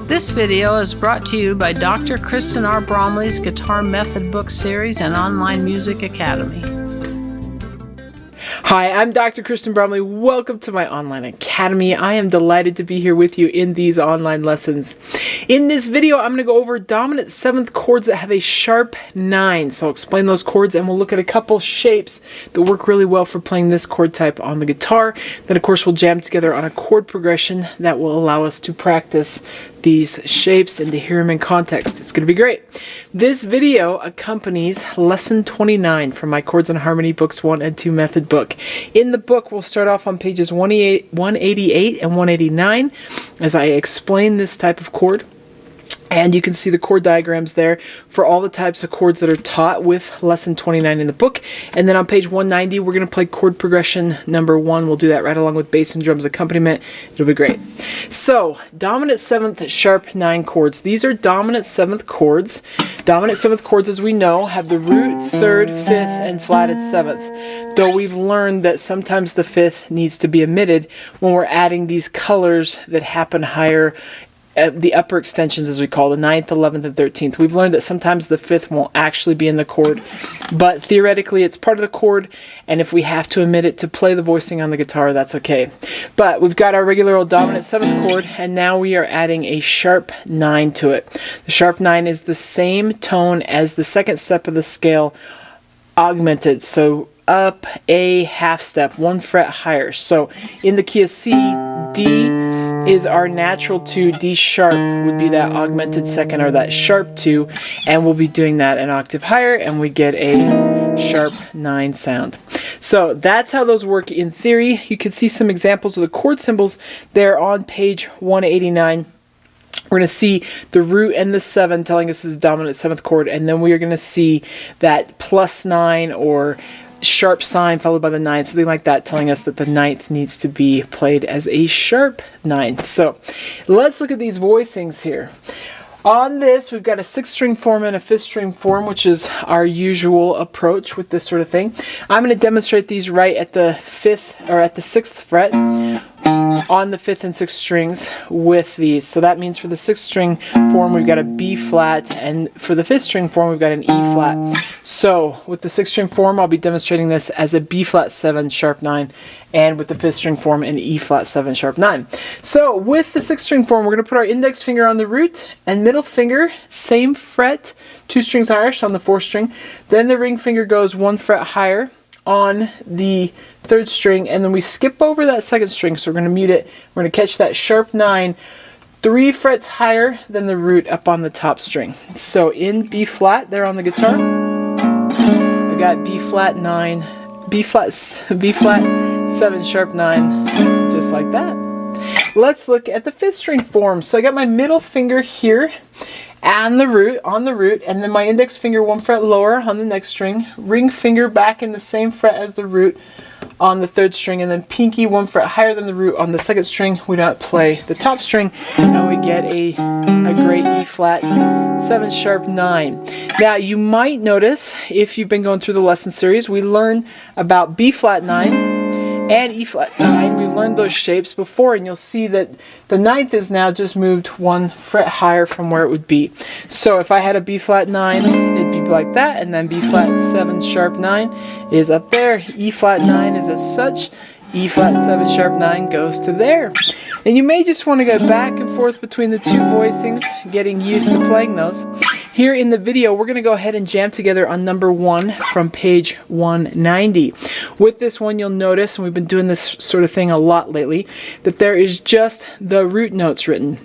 This video is brought to you by Dr. Kristen R. Bromley's Guitar Method Book Series and Online Music Academy. Hi, I'm Dr. Kristen Bromley. Welcome to my online academy. I am delighted to be here with you in these online lessons. In this video, I'm going to go over dominant seventh chords that have a sharp 9. So I'll explain those chords and we'll look at a couple shapes that work really well for playing this chord type on the guitar. Then, of course, we'll jam together on a chord progression that will allow us to practice these shapes and to hear them in context. It's going to be great. This video accompanies lesson 29 from my Chords and Harmony Books 1 and 2 method book. In the book, we'll start off on pages 188 and 189 as I explain this type of chord. And you can see the chord diagrams there for all the types of chords that are taught with lesson 29 in the book. And then on page 190, we're going to play chord progression number 1. We'll do that right along with bass and drums accompaniment. It'll be great. So, dominant seventh sharp 9 chords. These are dominant seventh chords. Dominant seventh chords, as we know, have the root, third, fifth, and flatted seventh. Though we've learned that sometimes the fifth needs to be omitted when we're adding these colors that happen higher, the upper extensions, as we call the 9th, 11th, and 13th. We've learned that sometimes the 5th won't actually be in the chord, but theoretically it's part of the chord, and if we have to omit it to play the voicing on the guitar, that's okay. But we've got our regular old dominant 7th chord, and now we are adding a sharp 9 to it. The sharp 9 is the same tone as the second step of the scale, augmented, so up a half step, 1 fret higher. So in the key of C, D is our natural 2, D sharp would be that augmented second, or that sharp 2, and we'll be doing that an octave higher, and we get a sharp 9 sound. So that's how those work in theory. You can see some examples of the chord symbols there on page 189. We're going to see the root and the 7 telling us this is a dominant 7th chord, and then we are going to see that +9 or sharp sign followed by the 9, something like that, telling us that the 9th needs to be played as a sharp 9. So let's look at these voicings here. On this, we've got a 6th string form and a 5th string form, which is our usual approach with this sort of thing. I'm going to demonstrate these right at the 5th or at the 6th fret on the 5th and 6th strings with these. So that means for the 6th string form we've got a B flat, and for the 5th string form we've got an E flat. So with the 6th string form I'll be demonstrating this as a B flat 7 sharp 9, and with the 5th string form an E flat 7 sharp 9. So with the 6th string form we're going to put our index finger on the root and middle finger same fret, 2 strings higher, so on the 4th string. Then the ring finger goes 1 fret higher on the 3rd string, and then we skip over that 2nd string, so we're going to mute it. We're going to catch that sharp 9 3 frets higher than the root up on the top string. So in B flat there on the guitar, I've got B flat 9, B flat 7 sharp 9, just like that. Let's look at the 5th string form. So I got my middle finger here and the root on the root, and then my index finger 1 fret lower on the next string, ring finger back in the same fret as the root on the 3rd string, and then pinky 1 fret higher than the root on the 2nd string. We don't play the top string, and we get a great E flat 7 sharp 9. Now you might notice, if you've been going through the lesson series, we learn about B flat 9 and E flat 9. We've learned those shapes before, and you'll see that the 9th is now just moved 1 fret higher from where it would be. So if I had a B flat 9, it'd be like that, and then B flat 7 sharp 9 is up there. E flat 9 is as such. E flat 7 sharp 9 goes to there. And you may just want to go back and forth between the 2 voicings, getting used to playing those. Here in the video, we're going to go ahead and jam together on number 1 from page 190. With this one, you'll notice, and we've been doing this sort of thing a lot lately, that there is just the root notes written.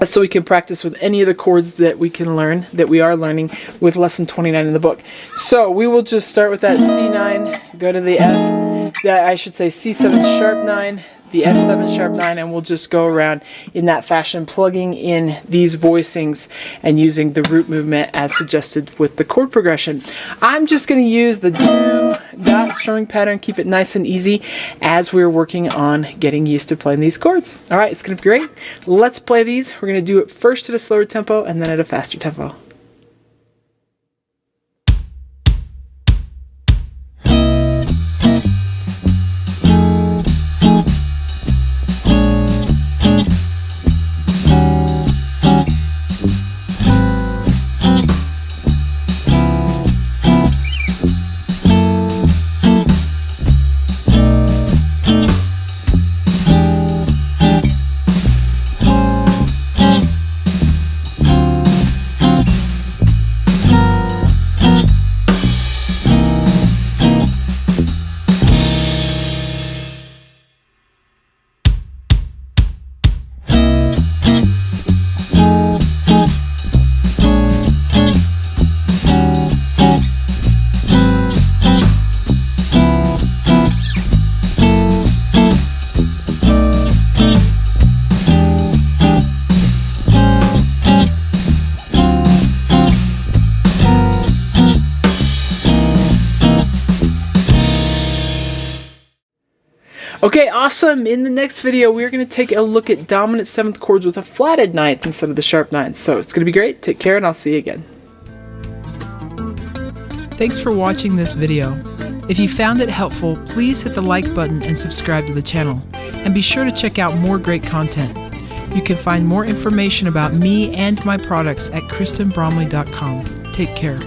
So we can practice with any of the chords that we can learn, that we are learning with lesson 29 in the book. So we will just start with that C9, go to the F, I should say C7 sharp 9, the F7 sharp 9, and we'll just go around in that fashion, plugging in these voicings and using the root movement as suggested with the chord progression. I'm just going to use the do-dot strumming pattern, keep it nice and easy as we're working on getting used to playing these chords. Alright, it's going to be great. Let's play these. We're going to do it first at a slower tempo and then at a faster tempo. Okay, awesome. In the next video, we're going to take a look at dominant 7th chords with a flatted 9th instead of the sharp 9th. So it's going to be great. Take care, and I'll see you again. Thanks for watching this video. If you found it helpful, please hit the like button and subscribe to the channel. And be sure to check out more great content. You can find more information about me and my products at kristenbromley.com. Take care.